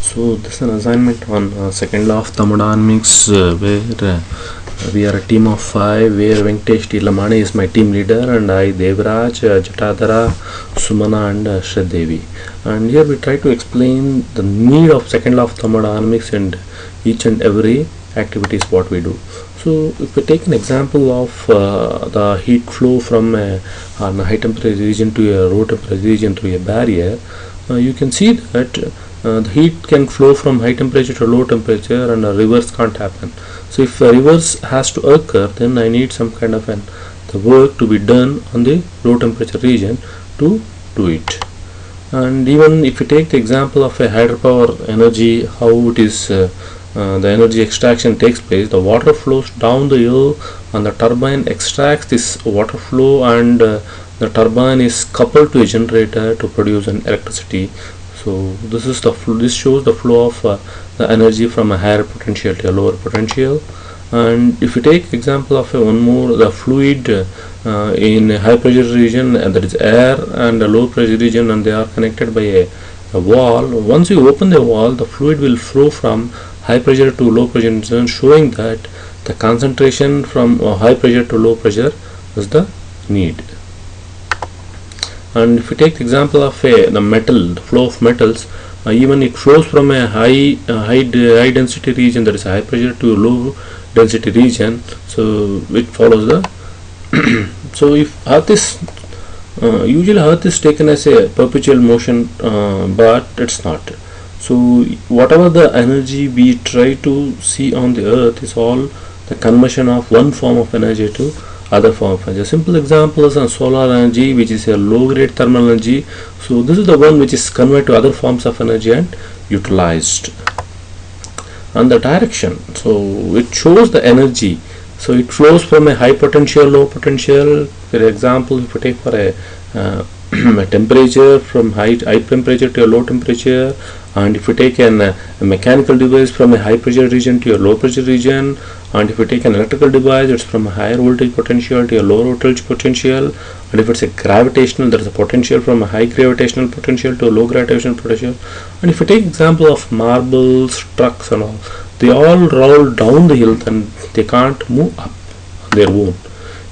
So this is an assignment on second law of thermodynamics, where we are a team of 5, where Venkatesh T. Lamani is my team leader, and I, Devraj, Jatadhara, Sumana, and Shradevi. And here we try to explain the need of second law of thermodynamics and each and every activity is what we do. So if we take an example of the heat flow from a high temperature region to a low temperature region through a barrier, you can see that the heat can flow from high temperature to low temperature, and a reverse can't happen. So if a reverse has to occur, then I need some kind of the work to be done on the low temperature region to do it. And even if you take the example of a hydropower energy, how it is the energy extraction takes place, the water flows down the hill and the turbine extracts this water flow, and the turbine is coupled to a generator to produce an electricity. So this is this shows the flow of the energy from a higher potential to a lower potential. And if you take example of one more, the fluid in a high pressure region, that is air, and a low pressure region, and they are connected by a wall. Once you open the wall, the fluid will flow from high pressure to low pressure region, showing that the concentration from high pressure to low pressure is the need. And if you take the example of the metal, the flow of metals, even it flows from a high density region, that is high pressure, to a low density region. So it follows the so if earth is usually earth is taken as a perpetual motion, but it's not. So whatever the energy we try to see on the earth is all the conversion of one form of energy to other form of energy. A simple example is solar energy, which is a low grade thermal energy. So this is the one which is converted to other forms of energy and utilized. And the direction, so it shows the energy. So it flows from a high potential, low potential. For example, if you take for a temperature from high temperature to a low temperature, and if you take a mechanical device from a high pressure region to a low pressure region, and if you take an electrical device, it's from a higher voltage potential to a lower voltage potential, and if it's a gravitational, there is a potential from a high gravitational potential to a low gravitational potential. And if you take example of marbles, trucks and all, they all roll down the hill and they can't move up on their own.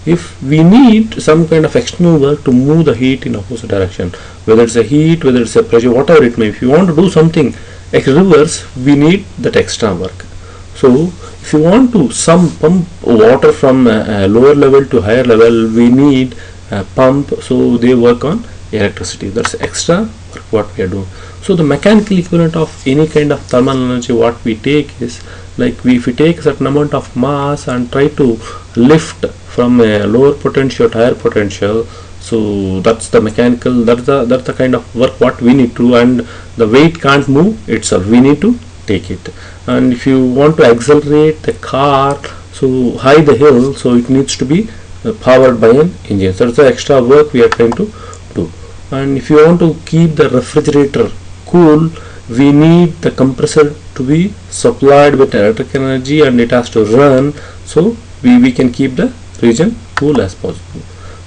If we need some kind of external work to move the heat in opposite direction, whether it's a heat, whether it's a pressure, whatever it may be, if you want to do something reverse, we need that extra work. So if you want to pump water from a lower level to higher level, we need a pump, so they work on electricity. That's extra work what we are doing. So the mechanical equivalent of any kind of thermal energy what we take is like if we take a certain amount of mass and try to lift from a lower potential to higher potential, so that's the mechanical, that's the kind of work what we need to, and the weight can't move itself, we need to take it. And if you want to accelerate the car, so high the hill, so it needs to be powered by an engine. So that's the extra work we are trying to do. And if you want to keep the refrigerator cool, we need the compressor to be supplied with electric energy, and it has to run, so we can keep the region cool as possible.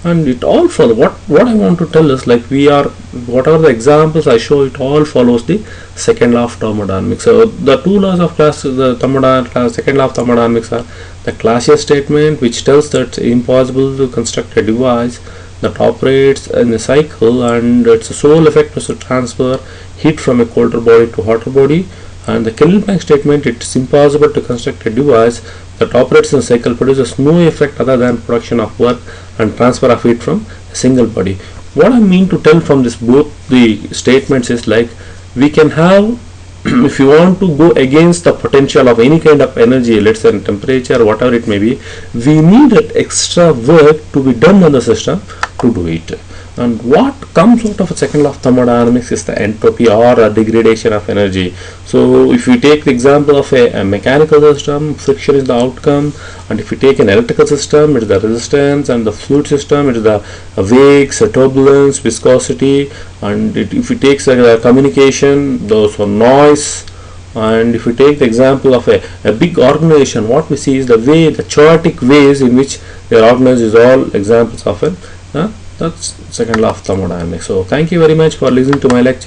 And it all follows, what I want to tell is, like, we are, whatever the examples I show, it all follows the second law of thermodynamics. So the two laws of second law of thermodynamics are the Clausius statement, which tells that it's impossible to construct a device that operates in a cycle, and its sole effect is to transfer heat from a colder body to hotter body. And the Kelvin statement, it's impossible to construct a device that operates in a cycle, produces no effect other than production of work and transfer of heat from a single body. What I mean to tell from this both the statements is, like, we can have if you want to go against the potential of any kind of energy, let's say temperature, whatever it may be, we need that extra work to be done on the system to do it. And what comes out of a second law of thermodynamics is the entropy or a degradation of energy. So if we take the example of a mechanical system, friction is the outcome, and if we take an electrical system, it is the resistance, and the fluid system, it is the waves, turbulence, viscosity, and if we take communication, those are noise. And if we take the example of a big organization, what we see is the chaotic ways in which they are organized is all examples of it. That's second law of thermodynamics. So thank you very much for listening to my lecture.